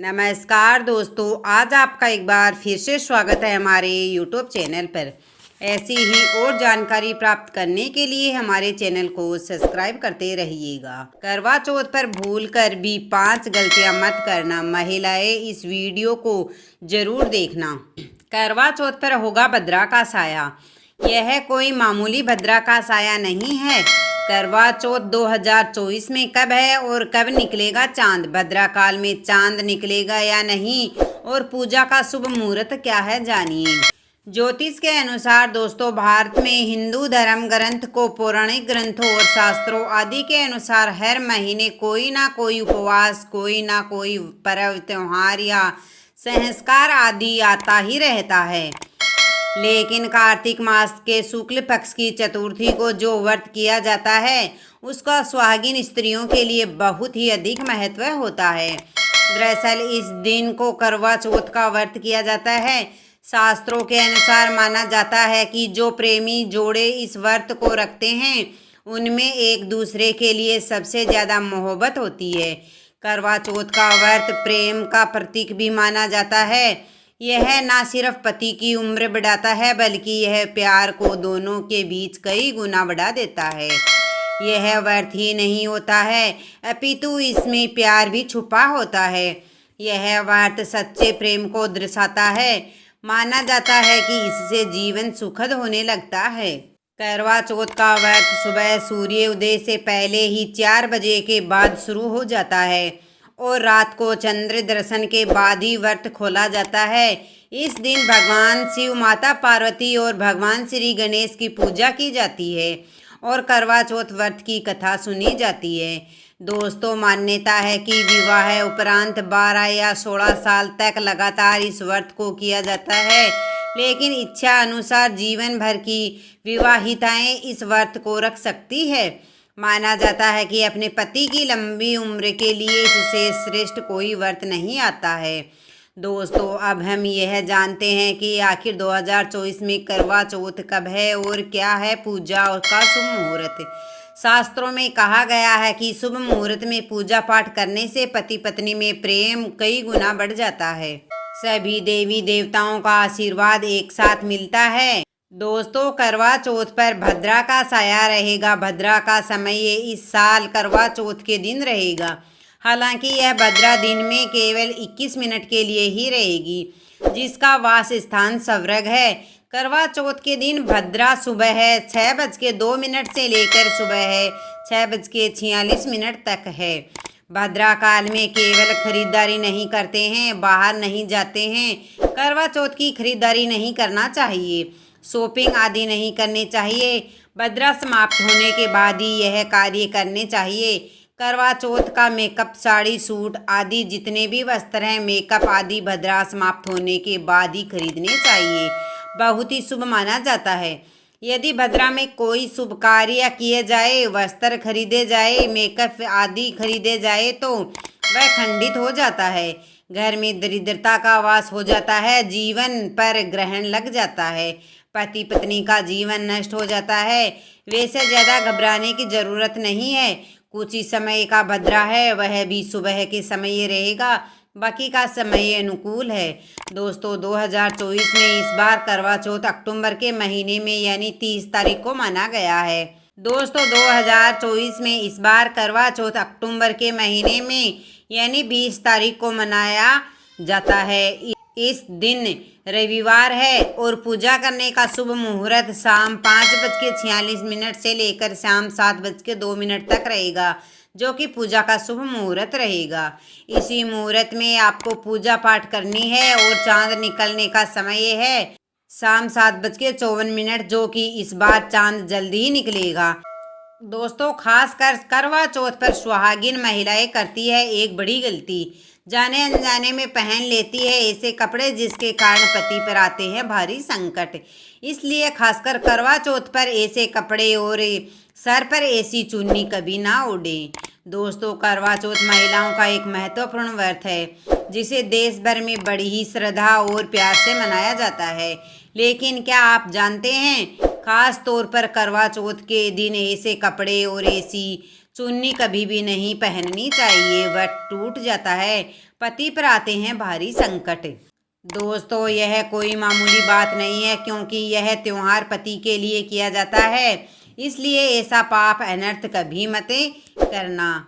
नमस्कार दोस्तों, आज आपका एक बार फिर से स्वागत है हमारे यूट्यूब चैनल पर। ऐसी ही और जानकारी प्राप्त करने के लिए हमारे चैनल को सब्सक्राइब करते रहिएगा। करवा चौथ पर भूलकर भी 5 गलतियां मत करना। महिलाएं इस वीडियो को जरूर देखना। करवा चौथ पर होगा भद्रा का साया। यह कोई मामूली भद्रा का साया नहीं है। करवा चौथ 2024 में कब है और कब निकलेगा चांद? भद्रा काल में चांद निकलेगा या नहीं और पूजा का शुभ मुहूर्त क्या है, जानिए। ज्योतिष के अनुसार दोस्तों, भारत में हिंदू धर्म ग्रंथ को पौराणिक ग्रंथों और शास्त्रों आदि के अनुसार हर महीने कोई ना कोई उपवास, कोई ना कोई पर्व, त्योहार या संस्कार आदि आता ही रहता है। लेकिन कार्तिक मास के शुक्ल पक्ष की चतुर्थी को जो व्रत किया जाता है उसका सुहागिन स्त्रियों के लिए बहुत ही अधिक महत्व होता है। दरअसल इस दिन को करवा चौथ का व्रत किया जाता है। शास्त्रों के अनुसार माना जाता है कि जो प्रेमी जोड़े इस व्रत को रखते हैं उनमें एक दूसरे के लिए सबसे ज़्यादा मोहब्बत होती है। करवा चौथ का व्रत प्रेम का प्रतीक भी माना जाता है। यह ना सिर्फ पति की उम्र बढ़ाता है बल्कि यह प्यार को दोनों के बीच कई गुना बढ़ा देता है। यह व्रत ही नहीं होता है अपितु इसमें प्यार भी छुपा होता है। यह व्रत सच्चे प्रेम को दर्शाता है। माना जाता है कि इससे जीवन सुखद होने लगता है। करवा चौथ का व्रत सुबह सूर्य उदय से पहले ही 4 बजे के बाद शुरू हो जाता है और रात को चंद्र दर्शन के बाद ही व्रत खोला जाता है। इस दिन भगवान शिव, माता पार्वती और भगवान श्री गणेश की पूजा की जाती है और करवा चौथ व्रत की कथा सुनी जाती है। दोस्तों, मान्यता है कि विवाह उपरांत 12 या 16 साल तक लगातार इस व्रत को किया जाता है, लेकिन इच्छा अनुसार जीवन भर की विवाहिताएं इस व्रत को रख सकती है। माना जाता है कि अपने पति की लंबी उम्र के लिए इससे श्रेष्ठ कोई व्रत नहीं आता है। दोस्तों, अब हम यह जानते हैं कि आखिर 2024 में करवा चौथ कब है और क्या है पूजा और का शुभ मुहूर्त। शास्त्रों में कहा गया है कि शुभ मुहूर्त में पूजा पाठ करने से पति पत्नी में प्रेम कई गुना बढ़ जाता है। सभी देवी देवताओं का आशीर्वाद एक साथ मिलता है। दोस्तों, करवा चौथ पर भद्रा का साया रहेगा। भद्रा का समय इस साल करवा चौथ के दिन रहेगा। हालांकि यह भद्रा दिन में केवल 21 मिनट के लिए ही रहेगी, जिसका वास स्थान स्वर्ग है। करवा चौथ के दिन भद्रा सुबह 6:02 से लेकर सुबह 6:46 तक है। भद्रा काल में केवल खरीदारी नहीं करते हैं, बाहर नहीं जाते हैं। करवा चौथ की खरीदारी नहीं करना चाहिए, शॉपिंग आदि नहीं करनी चाहिए। भद्रा समाप्त होने के बाद ही यह कार्य करने चाहिए। करवा चौथ का मेकअप, साड़ी, सूट आदि जितने भी वस्त्र हैं, मेकअप आदि भद्रा समाप्त होने के बाद ही खरीदने चाहिए। बहुत ही शुभ माना जाता है। यदि भद्रा में कोई शुभ कार्य किए जाए, वस्त्र खरीदे जाए, मेकअप आदि खरीदे जाए तो वह खंडित हो जाता है। घर में दरिद्रता का वास हो जाता है। जीवन पर ग्रहण लग जाता है। पति पत्नी का जीवन नष्ट हो जाता है। वैसे ज़्यादा घबराने की ज़रूरत नहीं है। कुछ ही समय का भद्रा है, वह भी सुबह के समय रहेगा, बाकी का समय अनुकूल है। दोस्तों, 2024 में इस बार करवा चौथ अक्टूबर के महीने में यानी 30 तारीख को माना गया है। दोस्तों, 2024 में इस बार करवा चौथ अक्टूबर के महीने में यानी 20 तारीख को मनाया जाता है। इस दिन रविवार है और पूजा करने का शुभ मुहूर्त शाम 5:46 से लेकर शाम 7:02 तक रहेगा, जो कि पूजा का शुभ मुहूर्त रहेगा। इसी मुहूर्त में आपको पूजा पाठ करनी है और चांद निकलने का समय है शाम 7:54, जो कि इस बार चांद जल्दी ही निकलेगा। दोस्तों, खासकर करवा चौथ पर सुहागिन महिलाएं करती है एक बड़ी गलती। जाने अनजाने में पहन लेती है ऐसे कपड़े जिसके कारण पति पर आते हैं भारी संकट। इसलिए खासकर करवा चौथ पर ऐसे कपड़े और सर पर ऐसी चुन्नी कभी ना ओढ़े। दोस्तों, करवा चौथ महिलाओं का एक महत्वपूर्ण व्रत है जिसे देश भर में बड़ी ही श्रद्धा और प्यार से मनाया जाता है। लेकिन क्या आप जानते हैं, खास तौर पर करवा चौथ के दिन ऐसे कपड़े और ऐसी चुन्नी कभी भी नहीं पहननी चाहिए। वह टूट जाता है। पति पर आते हैं भारी संकट। दोस्तों, यह कोई मामूली बात नहीं है, क्योंकि यह त्योहार पति के लिए किया जाता है, इसलिए ऐसा पाप अनर्थ कभी मत करना।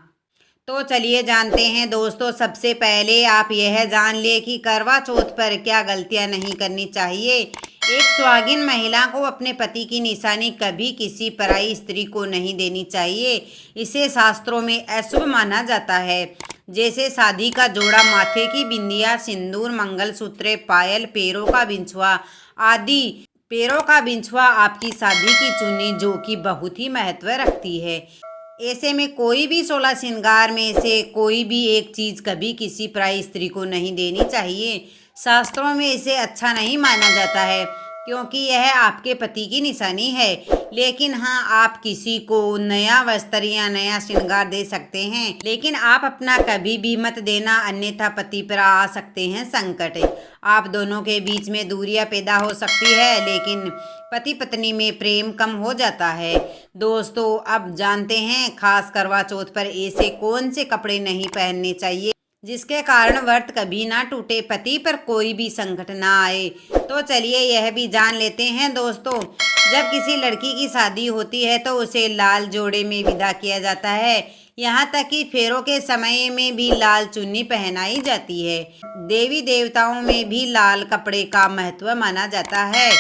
तो चलिए जानते हैं दोस्तों। सबसे पहले आप यह जान ले कि करवा चौथ पर क्या गलतियां नहीं करनी चाहिए। एक सुहागिन महिला को अपने पति की निशानी कभी किसी पराई स्त्री को नहीं देनी चाहिए। इसे शास्त्रों में अशुभ माना जाता है। जैसे शादी का जोड़ा, माथे की बिंदिया, सिंदूर, मंगलसूत्र, पायल, पैरों का बिंछुआ आदि। पैरों का बिंछुआ आपकी शादी की चुन्नी, जो कि बहुत ही महत्व रखती है। ऐसे में कोई भी 16 श्रृंगार में से कोई भी एक चीज कभी किसी पराई स्त्री को नहीं देनी चाहिए। शास्त्रों में इसे अच्छा नहीं माना जाता है, क्योंकि यह आपके पति की निशानी है। लेकिन हाँ, आप किसी को नया वस्त्र या नया श्रृंगार दे सकते हैं, लेकिन आप अपना कभी भी मत देना, अन्यथा पति पर आ सकते हैं संकट। आप दोनों के बीच में दूरियां पैदा हो सकती है, लेकिन पति पत्नी में प्रेम कम हो जाता है। दोस्तों, अब जानते हैं खास करवा चौथ पर ऐसे कौन से कपड़े नहीं पहनने चाहिए जिसके कारण व्रत कभी ना टूटे, पति पर कोई भी संकट ना आए। तो चलिए यह भी जान लेते हैं दोस्तों। जब किसी लड़की की शादी होती है तो उसे लाल जोड़े में विदा किया जाता है। यहाँ तक कि फेरों के समय में भी लाल चुन्नी पहनाई जाती है। देवी देवताओं में भी लाल कपड़े का महत्व माना जाता है।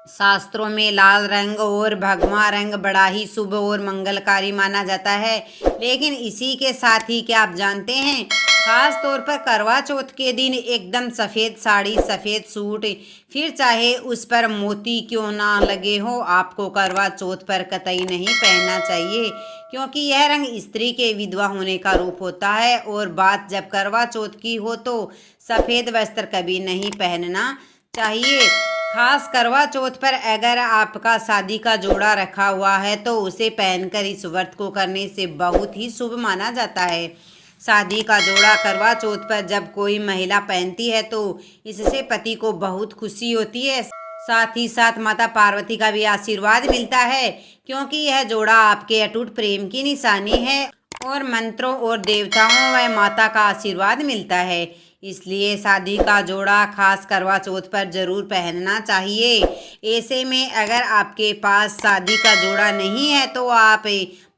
शास्त्रों में लाल रंग और भगवा रंग बड़ा ही शुभ और मंगलकारी माना जाता है। लेकिन इसी के साथ ही क्या आप जानते हैं, खास तौर पर करवा चौथ के दिन एकदम सफ़ेद साड़ी, सफ़ेद सूट, फिर चाहे उस पर मोती क्यों ना लगे हो, आपको करवा चौथ पर कतई नहीं पहनना चाहिए, क्योंकि यह रंग स्त्री के विधवा होने का रूप होता है। और बात जब करवा चौथ की हो तो सफ़ेद वस्त्र कभी नहीं पहनना चाहिए। खास करवा चौथ पर अगर आपका शादी का जोड़ा रखा हुआ है तो उसे पहनकर इस व्रत को करने से बहुत ही शुभ माना जाता है। शादी का जोड़ा करवा चौथ पर जब कोई महिला पहनती है तो इससे पति को बहुत खुशी होती है। साथ ही साथ माता पार्वती का भी आशीर्वाद मिलता है, क्योंकि यह जोड़ा आपके अटूट प्रेम की निशानी है और मंत्रों और देवताओं व माता का आशीर्वाद मिलता है। इसलिए शादी का जोड़ा खास करवा चौथ पर जरूर पहनना चाहिए। ऐसे में अगर आपके पास शादी का जोड़ा नहीं है तो आप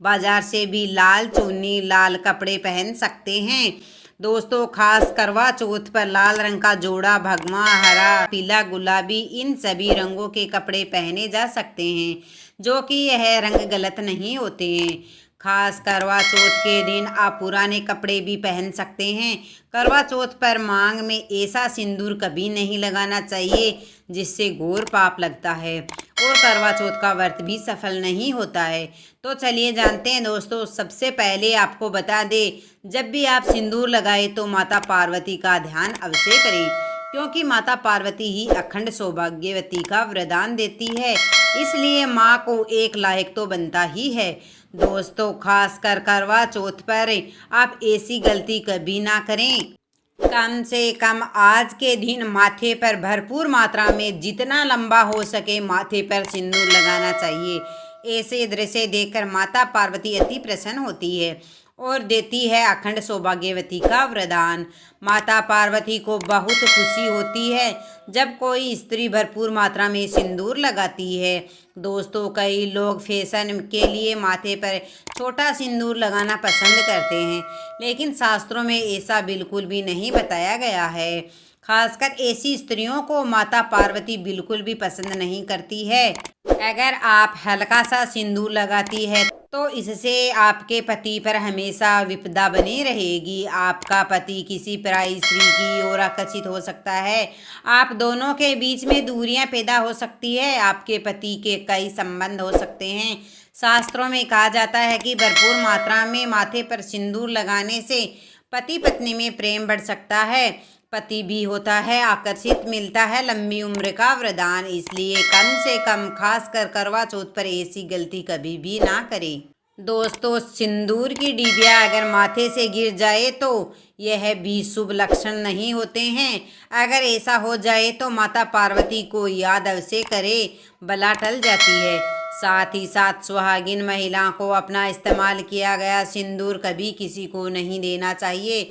बाजार से भी लाल चुन्नी, लाल कपड़े पहन सकते हैं। दोस्तों, खास करवा चौथ पर लाल रंग का जोड़ा, भगवा, हरा, पीला, गुलाबी, इन सभी रंगों के कपड़े पहने जा सकते हैं, जो कि यह रंग गलत नहीं होते हैं। खास करवा चौथ के दिन आप पुराने कपड़े भी पहन सकते हैं। करवा चौथ पर मांग में ऐसा सिंदूर कभी नहीं लगाना चाहिए जिससे घोर पाप लगता है और करवा चौथ का व्रत भी सफल नहीं होता है। तो चलिए जानते हैं दोस्तों। सबसे पहले आपको बता दें, जब भी आप सिंदूर लगाए तो माता पार्वती का ध्यान अवश्य करें, क्योंकि माता पार्वती ही अखंड सौभाग्यवती का वरदान देती है। इसलिए माँ को एक लायक तो बनता ही है। दोस्तों, खास कर करवा चौथ पर आप ऐसी गलती कभी ना करें। कम से कम आज के दिन माथे पर भरपूर मात्रा में जितना लंबा हो सके माथे पर सिंदूर लगाना चाहिए। ऐसे दृश्य देखकर माता पार्वती अति प्रसन्न होती है और देती है अखंड सौभाग्यवती का वरदान। माता पार्वती को बहुत खुशी होती है जब कोई स्त्री भरपूर मात्रा में सिंदूर लगाती है। दोस्तों, कई लोग फैशन के लिए माथे पर छोटा सिंदूर लगाना पसंद करते हैं, लेकिन शास्त्रों में ऐसा बिल्कुल भी नहीं बताया गया है। खासकर ऐसी स्त्रियों को माता पार्वती बिल्कुल भी पसंद नहीं करती है। अगर आप हल्का सा सिंदूर लगाती है तो इससे आपके पति पर हमेशा विपदा बनी रहेगी। आपका पति किसी पराई स्त्री की ओर आकर्षित हो सकता है। आप दोनों के बीच में दूरियां पैदा हो सकती है। आपके पति के कई संबंध हो सकते हैं। शास्त्रों में कहा जाता है कि भरपूर मात्रा में माथे पर सिंदूर लगाने से पति पत्नी में प्रेम बढ़ सकता है, पति भी होता है आकर्षित, मिलता है लंबी उम्र का वरदान। इसलिए कम से कम खास कर करवा चौथ पर ऐसी गलती कभी भी ना करें। दोस्तों, सिंदूर की डिबिया अगर माथे से गिर जाए तो यह भी शुभ लक्षण नहीं होते हैं। अगर ऐसा हो जाए तो माता पार्वती को याद अवश्य करे, बला टल जाती है। साथ ही साथ सुहागिन महिला को अपना इस्तेमाल किया गया सिंदूर कभी किसी को नहीं देना चाहिए,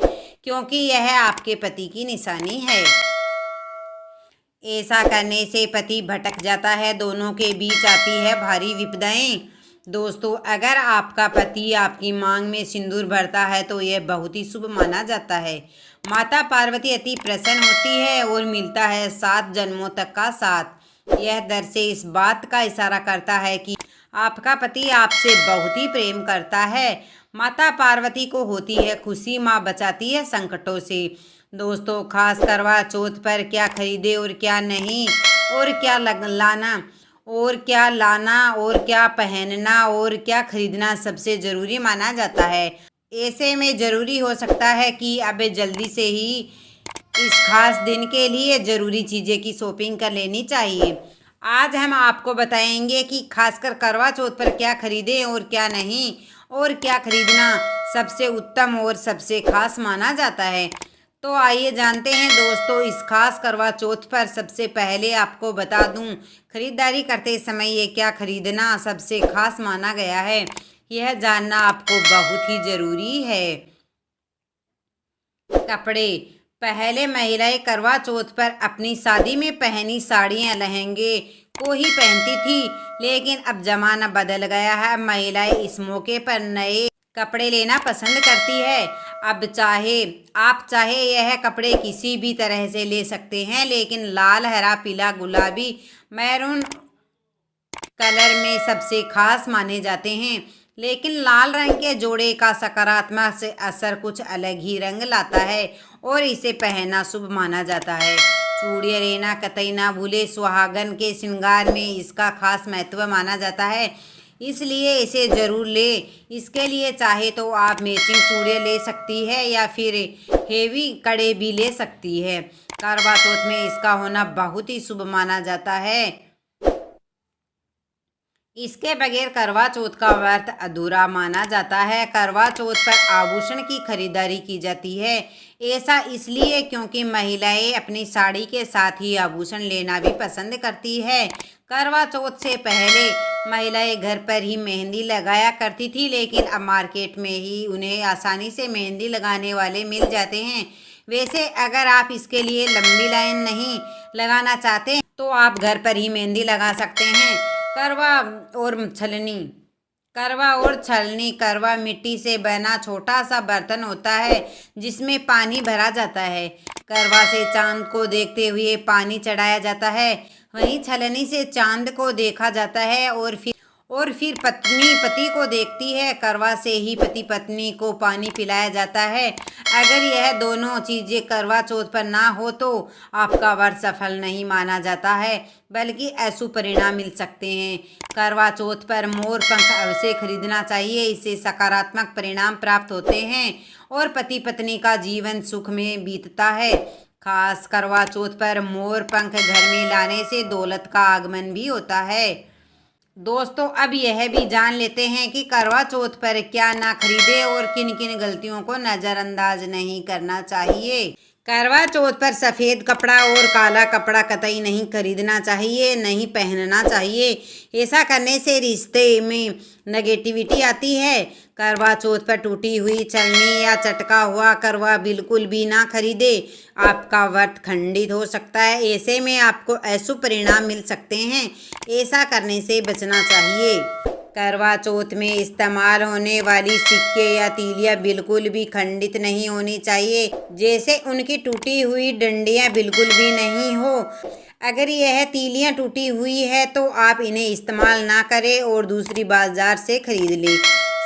क्योंकि यह आपके पति की निशानी है। ऐसा करने से पति भटक जाता है, दोनों के बीच आती है भारी विपदाएं। दोस्तों, अगर आपका पति आपकी मांग में सिंदूर भरता है तो यह बहुत ही शुभ माना जाता है। माता पार्वती अति प्रसन्न होती है और मिलता है 7 जन्मों तक का साथ। यह दर से इस बात का इशारा करता है कि आपका पति आपसे बहुत ही प्रेम करता है। माता पार्वती को होती है खुशी, माँ बचाती है संकटों से। दोस्तों, खास करवा चौथ पर क्या खरीदे और क्या नहीं, और क्या लाना और क्या लाना और क्या पहनना और क्या खरीदना सबसे ज़रूरी माना जाता है। ऐसे में ज़रूरी हो सकता है कि अब जल्दी से ही इस खास दिन के लिए ज़रूरी चीज़ें की शॉपिंग कर लेनी चाहिए। आज हम आपको बताएंगे कि खासकर करवा चौथ पर क्या खरीदें और क्या नहीं, और क्या खरीदना सबसे उत्तम और सबसे खास माना जाता है। तो आइए जानते हैं दोस्तों, इस खास करवा चौथ पर सबसे पहले आपको बता दूं, खरीदारी करते समय ये क्या खरीदना सबसे खास माना गया है, यह जानना आपको बहुत ही ज़रूरी है। कपड़े। पहले महिलाएं करवा चौथ पर अपनी शादी में पहनी साड़ियाँ लहंगे को ही पहनती थी, लेकिन अब ज़माना बदल गया है। महिलाएं इस मौके पर नए कपड़े लेना पसंद करती है। अब आप चाहे यह कपड़े किसी भी तरह से ले सकते हैं, लेकिन लाल, हरा, पीला, गुलाबी, मैरून कलर में सबसे खास माने जाते हैं। लेकिन लाल रंग के जोड़े का सकारात्मक से असर कुछ अलग ही रंग लाता है और इसे पहनना शुभ माना जाता है। चूड़ियाँ लेना कतई ना भूले, सुहागन के श्रृंगार में इसका खास महत्व माना जाता है, इसलिए इसे ज़रूर ले। इसके लिए चाहे तो आप मैचिंग चूड़ियाँ ले सकती है या फिर हेवी कड़े भी ले सकती है। करवा चौथ में इसका होना बहुत ही शुभ माना जाता है। इसके बगैर करवा चौथ का व्रत अधूरा माना जाता है। करवा चौथ पर आभूषण की खरीदारी की जाती है। ऐसा इसलिए क्योंकि महिलाएं अपनी साड़ी के साथ ही आभूषण लेना भी पसंद करती है। करवा चौथ से पहले महिलाएं घर पर ही मेहंदी लगाया करती थी, लेकिन अब मार्केट में ही उन्हें आसानी से मेहंदी लगाने वाले मिल जाते हैं। वैसे अगर आप इसके लिए लंबी लाइन नहीं लगाना चाहते तो आप घर पर ही मेहंदी लगा सकते हैं। करवा और छलनी। करवा मिट्टी से बना छोटा सा बर्तन होता है जिसमें पानी भरा जाता है। करवा से चांद को देखते हुए पानी चढ़ाया जाता है, वहीं छलनी से चांद को देखा जाता है और फिर पत्नी पति को देखती है। करवा से ही पति पत्नी को पानी पिलाया जाता है। अगर यह दोनों चीज़ें करवा चौथ पर ना हो तो आपका व्रत सफल नहीं माना जाता है, बल्कि अशुभ परिणाम मिल सकते हैं। करवा चौथ पर मोर पंख अवश्य खरीदना चाहिए, इससे सकारात्मक परिणाम प्राप्त होते हैं और पति पत्नी का जीवन सुख में बीतता है। खास करवा चौथ पर मोर पंख घर में लाने से दौलत का आगमन भी होता है। दोस्तों, अब यह भी जान लेते हैं कि करवा चौथ पर क्या ना खरीदे और किन किन गलतियों को नज़रअंदाज नहीं करना चाहिए। करवा चौथ पर सफ़ेद कपड़ा और काला कपड़ा कतई नहीं खरीदना चाहिए, नहीं पहनना चाहिए। ऐसा करने से रिश्ते में नेगेटिविटी आती है। करवा चौथ पर टूटी हुई छलनी या चटका हुआ करवा बिल्कुल भी ना खरीदे, आपका व्रत खंडित हो सकता है। ऐसे में आपको अशुभ परिणाम मिल सकते हैं, ऐसा करने से बचना चाहिए। करवा चौथ में इस्तेमाल होने वाली सिक्के या तीलियां बिल्कुल भी खंडित नहीं होनी चाहिए, जैसे उनकी टूटी हुई डंडियां बिल्कुल भी नहीं हो। अगर यह तीलियां टूटी हुई है तो आप इन्हें इस्तेमाल ना करें और दूसरी बाजार से खरीद लें।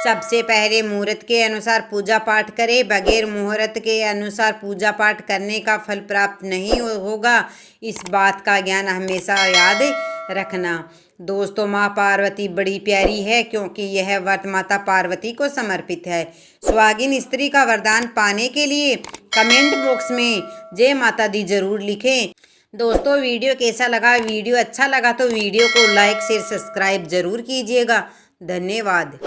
सबसे पहले मुहूर्त के अनुसार पूजा पाठ करें, बगैर मुहूर्त के अनुसार पूजा पाठ करने का फल प्राप्त नहीं होगा। इस बात का ज्ञान हमेशा याद रखना। दोस्तों, माँ पार्वती बड़ी प्यारी है क्योंकि यह व्रत माता पार्वती को समर्पित है। सुहागिन स्त्री का वरदान पाने के लिए कमेंट बॉक्स में जय माता दी जरूर लिखें। दोस्तों, वीडियो कैसा लगा? वीडियो अच्छा लगा तो वीडियो को लाइक शेयर सब्सक्राइब जरूर कीजिएगा। धन्यवाद।